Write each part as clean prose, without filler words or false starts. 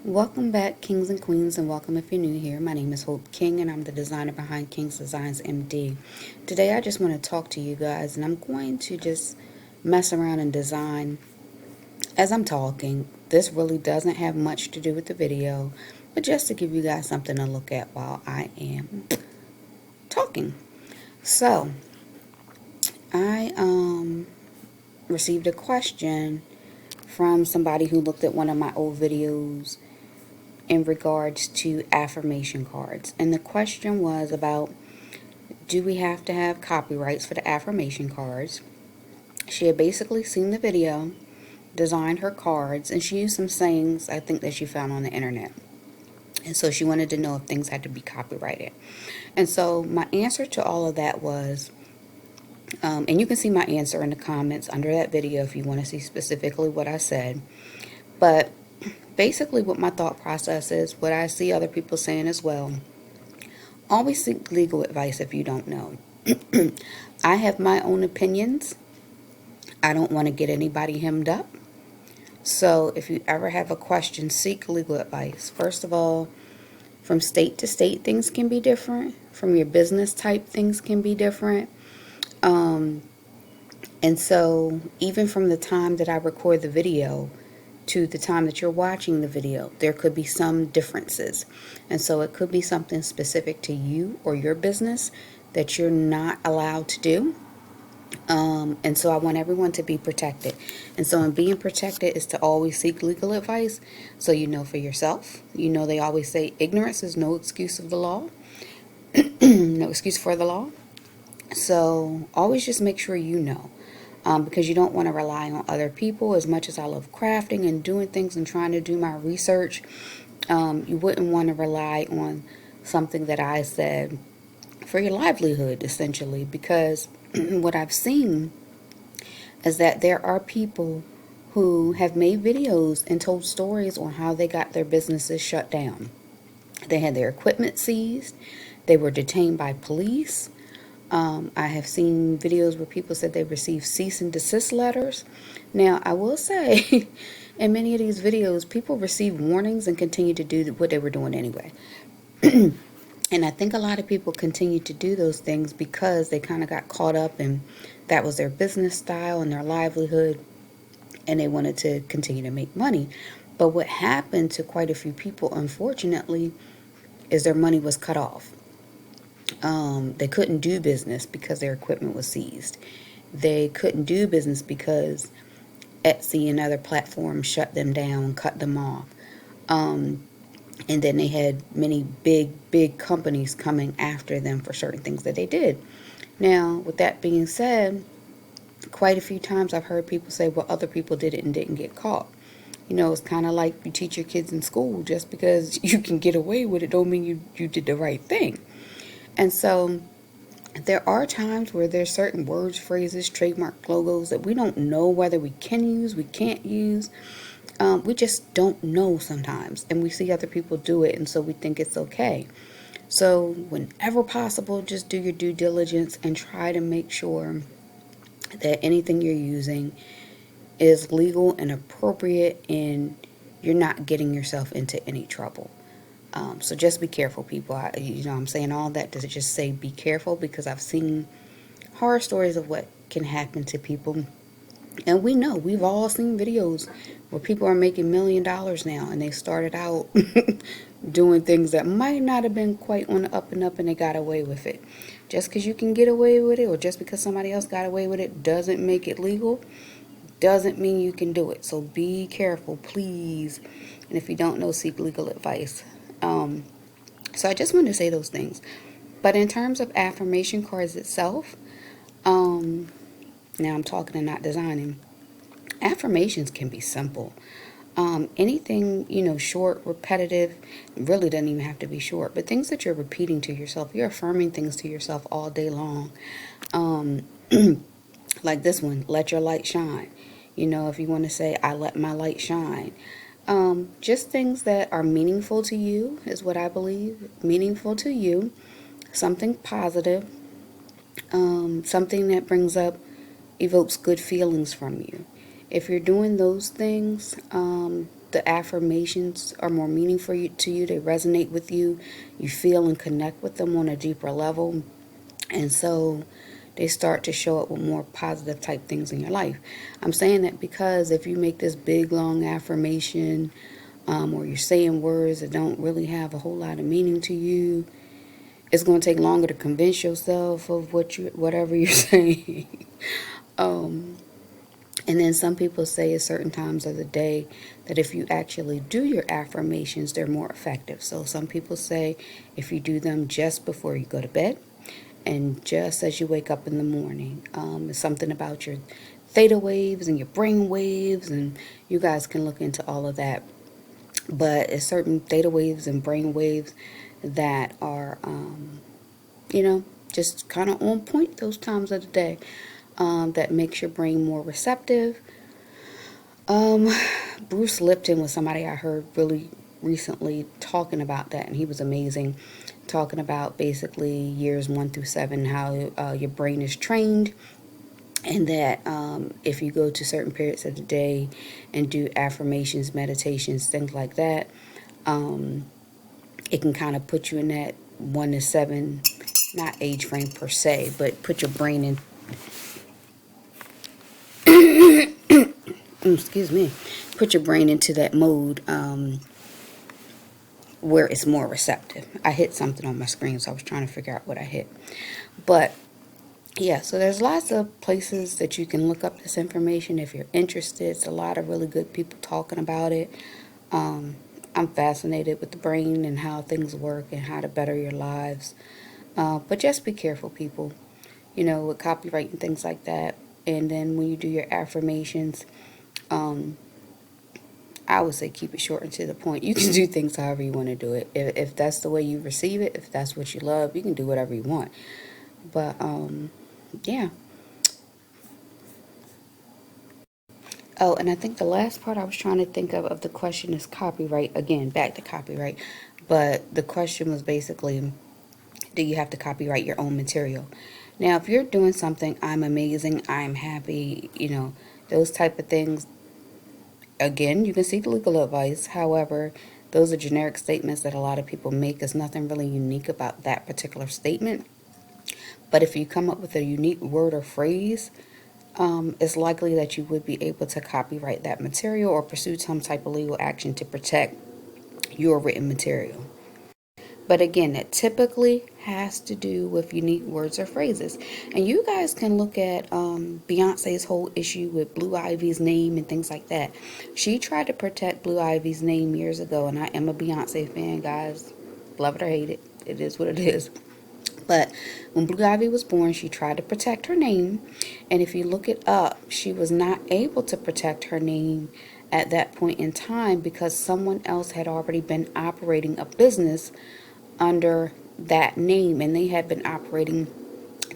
Welcome back, kings and queens, and welcome if you're new here. My name is Hope King, and I'm the designer behind King's Designs MD. Today, I just want to talk to you guys, and I'm going to just mess around and design as I'm talking. This really doesn't have much to do with the video, but just to give you guys something to look at while I am talking. So, I received a question from somebody who looked at one of my old videos in regards to affirmation cards. And the question was about, do we have to have copyrights for the affirmation cards? She had basically seen the video, designed her cards, and she used some sayings I think that she found on the internet. And so she wanted to know if things had to be copyrighted. And so my answer to all of that was, and you can see my answer in the comments under that video if you want to see specifically what I said. But basically what my thought process is, what I see other people saying as well, always seek legal advice if you don't know. I have my own opinions. I don't want to get anybody hemmed up. So if you ever have a question, seek legal advice. First of all, from state to state, things can be different. From your business type, things can be different. And so even from the time that I record the video to the time that you're watching the video, there could be some differences. And so it could be something specific to you or your business that you're not allowed to do. And so I want everyone to be protected. And so in being protected is to always seek legal advice so you know for yourself. You know, they always say ignorance is no excuse of the law. No excuse for the law. So always just make sure you know. Because you don't want to rely on other people. As much as I love crafting and doing things and trying to do my research, you wouldn't want to rely on something that I said for your livelihood, essentially, because what I've seen is that there are people who have made videos and told stories on how they got their businesses shut down. They had their equipment seized. They were detained by police. I have seen videos where people said they received cease and desist letters. Now, I will say, in many of these videos, people received warnings and continued to do what they were doing anyway. And I think a lot of people continue to do those things because they kind of got caught up and that was their business style and their livelihood, and they wanted to continue to make money. But what happened to quite a few people, unfortunately, is their money was cut off. They couldn't do business because their equipment was seized. They couldn't do business because Etsy and other platforms shut them down, cut them off. And then they had many big companies coming after them for certain things that they did. Now, with that being said, quite a few times I've heard people say, well, other people did it and didn't get caught. You know, it's kind of like you teach your kids in school. Just because you can get away with it don't mean you did the right thing. And so there are times where there's certain words, phrases, trademark logos that we don't know whether we can use, we can't use. We just don't know sometimes. And we see other people do it, and so we think it's okay. So whenever possible, just do your due diligence and try to make sure that anything you're using is legal and appropriate and you're not getting yourself into any trouble. So just be careful, people. I'm saying all that to just say be careful, because I've seen horror stories of what can happen to people. And we know, we've all seen videos where people are making $1 million now, and they started out doing things that might not have been quite on the up and up, and they got away with it. Just because you can get away with it, or just because somebody else got away with it, doesn't make it legal, doesn't mean you can do it. So be careful, please. And if you don't know, seek legal advice. So I just wanted to say those things. But in terms of affirmation cards itself, now I'm talking and not designing. Affirmations can be simple. Anything, short, repetitive, really doesn't even have to be short, but things that you're repeating to yourself, you're affirming things to yourself all day long. Like this one, let your light shine. If you want to say, I let my light shine. Just things that are meaningful to you is what I believe. Meaningful to you. Something positive. Something that evokes good feelings from you. If you're doing those things, the affirmations are more meaningful to you, they resonate with you, you feel and connect with them on a deeper level. And so they start to show up with more positive type things in your life. I'm saying that because if you make this big long affirmation, or you're saying words that don't really have a whole lot of meaning to you, it's going to take longer to convince yourself of whatever you're saying. And then some people say at certain times of the day that if you actually do your affirmations, they're more effective. So some people say if you do them just before you go to bed and just as you wake up in the morning. It's something about your theta waves and your brain waves, and you guys can look into all of that. But it's certain theta waves and brain waves that are, just kind of on point those times of the day, that makes your brain more receptive. Bruce Lipton was somebody I heard really recently talking about that, and he was amazing, talking about basically years 1 through 7, how your brain is trained, and that if you go to certain periods of the day and do affirmations, meditations, things like that, it can kind of put you in that 1 to 7, not age frame per se, but put your brain in, excuse me, put your brain into that mode where it's more receptive. I hit something on my screen, so I was trying to figure out what I hit. But yeah, so there's lots of places that you can look up this information if you're interested. It's a lot of really good people talking about it. I'm fascinated with the brain and how things work and how to better your lives. But just be careful, people, with copyright and things like that. And then when you do your affirmations, I would say keep it short and to the point. You can do things however you want to do it. If that's the way you receive it, if that's what you love, you can do whatever you want. But, yeah. Oh, and I think the last part I was trying to think of the question is copyright. Again, back to copyright. But the question was basically, do you have to copyright your own material? Now, if you're doing something, I'm amazing, I'm happy, those type of things, again, you can seek legal advice. However, those are generic statements that a lot of people make. There's nothing really unique about that particular statement. But if you come up with a unique word or phrase, it's likely that you would be able to copyright that material or pursue some type of legal action to protect your written material. But again, it typically has to do with unique words or phrases. And you guys can look at Beyonce's whole issue with Blue Ivy's name and things like that. She tried to protect Blue Ivy's name years ago, and I am a Beyonce fan, guys. Love it or hate it. It is what it is. But when Blue Ivy was born, she tried to protect her name. And if you look it up, she was not able to protect her name at that point in time because someone else had already been operating a business under that name, and they had been operating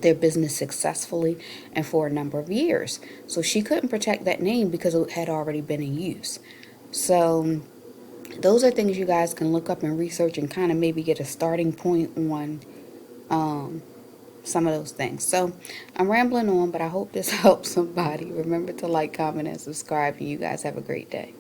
their business successfully and for a number of years. So she couldn't protect that name because it had already been in use. So those are things you guys can look up and research and kind of maybe get a starting point on some of those things. So I'm rambling on, but I hope this helps somebody. Remember to like, comment, and subscribe, and you guys have a great day.